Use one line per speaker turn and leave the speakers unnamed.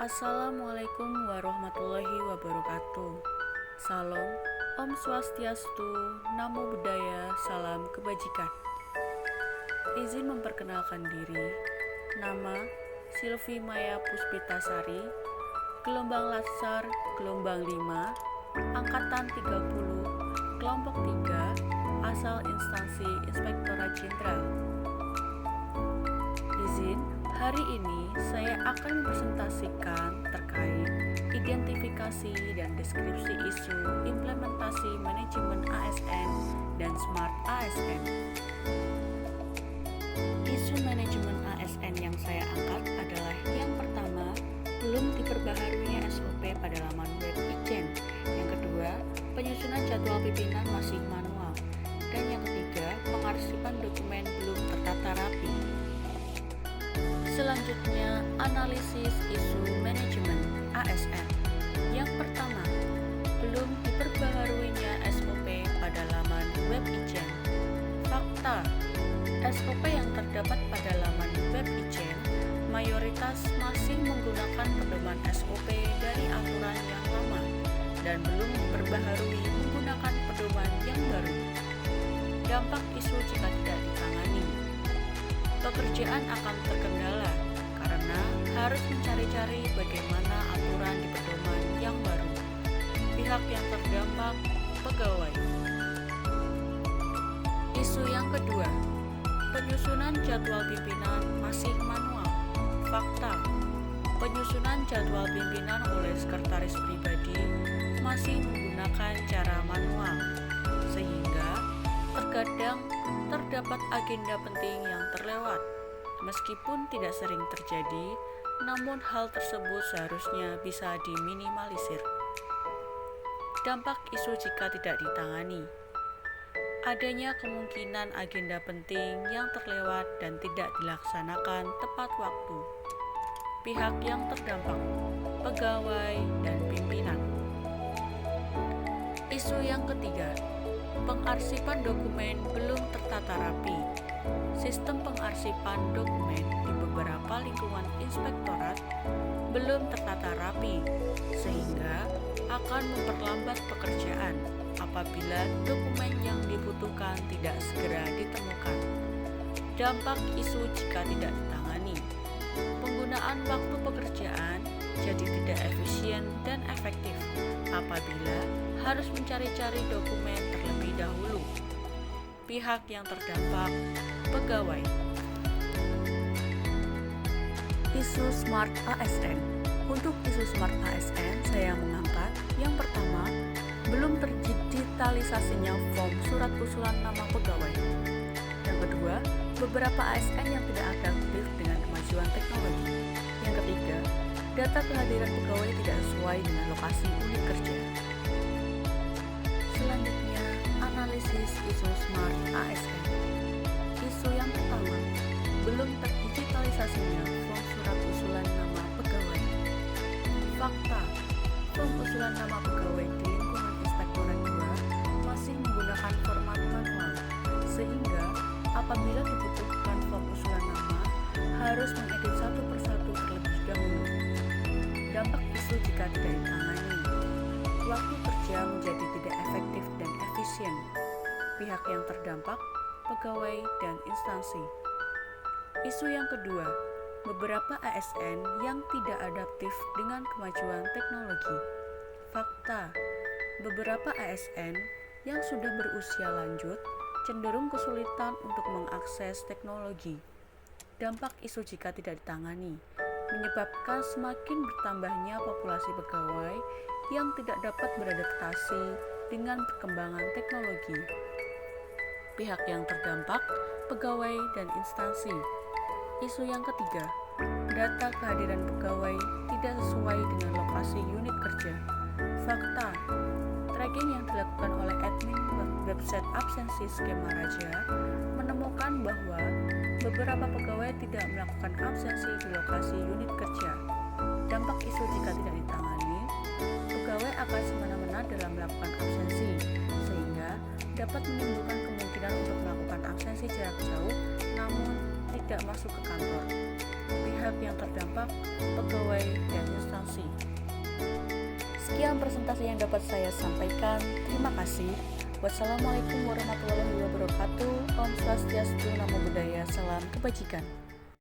Assalamualaikum warahmatullahi wabarakatuh. Salam, Om Swastiastu, Namo Buddhaya, Salam Kebajikan. Izin memperkenalkan diri. Nama Silvi Maya Puspitasari, Gelombang Latsar, Gelombang 5, Angkatan 30, Kelompok 3, Asal Instansi Inspektorat Jenderal. Izin, hari ini saya akan mempresentasikan terkait identifikasi dan deskripsi isu implementasi manajemen ASN dan Smart ASN. Isu manajemen ASN yang saya angkat adalah yang pertama, belum diperbaharunya SOP pada laman web Ijen. Yang kedua, penyusunan jadwal pimpinan masih manual. Dan yang ketiga, pengarsipan dokumen belum tertata rapi. Selanjutnya, analisis isu manajemen ASN. Yang pertama, belum diperbaharuinya SOP pada laman web Ijen. Fakta, SOP yang terdapat pada laman web Ijen mayoritas masih menggunakan pedoman SOP dari aturan yang lama dan belum diperbaharui menggunakan pedoman yang baru. Dampak isu jika tidak ditangani. Pekerjaan akan terkendala karena harus mencari-cari bagaimana aturan di pedoman yang baru. Pihak yang terdampak, pegawai. Isu yang kedua, penyusunan jadwal pimpinan masih manual. Fakta, penyusunan jadwal pimpinan oleh sekretaris pribadi masih menggunakan cara manual, sehingga terkadang terdapat agenda penting yang terlewat. Meskipun tidak sering terjadi, namun hal tersebut seharusnya bisa diminimalisir. Dampak isu jika tidak ditangani. Adanya kemungkinan agenda penting yang terlewat dan tidak dilaksanakan tepat waktu. Pihak yang terdampak, pegawai dan pimpinan. Isu yang ketiga, pengarsipan dokumen belum tertata rapi. Sistem pengarsipan dokumen di beberapa lingkungan inspektorat belum tertata rapi, sehingga akan memperlambat pekerjaan apabila dokumen yang dibutuhkan tidak segera ditemukan. Dampak isu jika tidak ditangani. Penggunaan waktu pekerjaan jadi tidak efisien dan efektif apabila harus mencari-cari dokumen terlebih dahulu. Pihak yang terdampak, pegawai. Isu Smart ASN. Untuk isu Smart ASN, saya mengangkat yang pertama, belum terdigitalisasinya form surat usulan nama pegawai. Yang kedua, beberapa ASN yang tidak adaptif dengan kemajuan teknologi. Yang ketiga, data kehadiran pegawai tidak sesuai dengan lokasi unit kerja. Selanjutnya, analisis isu Smart ASN. Isu yang pertama, belum terdigitalisasinya form surat usulan nama pegawai. Fakta, form usulan nama pegawai di lingkungan Inspektorat 2 masih menggunakan format manual, sehingga apabila dibutuhkan form usulan nama, harus mengedit satu persatu terlebih dahulu. Dampak isu jika tidak ditangani. Waktu kerja menjadi tidak efektif dan efisien. Pihak yang terdampak, pegawai dan instansi. Isu yang kedua, beberapa ASN yang tidak adaptif dengan kemajuan teknologi. Fakta, beberapa ASN yang sudah berusia lanjut cenderung kesulitan untuk mengakses teknologi. Dampak isu jika tidak ditangani, menyebabkan semakin bertambahnya populasi pegawai yang tidak dapat beradaptasi dengan perkembangan teknologi. Pihak yang terdampak, pegawai dan instansi. Isu yang ketiga, data kehadiran pegawai tidak sesuai dengan lokasi unit kerja. Fakta, tracking yang dilakukan oleh admin website absensi skema Raja menemukan bahwa beberapa pegawai tidak melakukan absensi di lokasi unit kerja. Dampak isu jika tidak ditangani, pegawai akan semena-mena dalam melakukan absensi, sehingga dapat menimbulkan kemungkinan untuk melakukan absensi jarak jauh namun tidak masuk ke kantor. Pihak yang terdampak, pegawai dan instansi Sekian presentasi yang dapat saya sampaikan. Terima kasih. Wassalamualaikum warahmatullahi wabarakatuh. Om Swastiastu, Namo Buddhaya, salam kebajikan.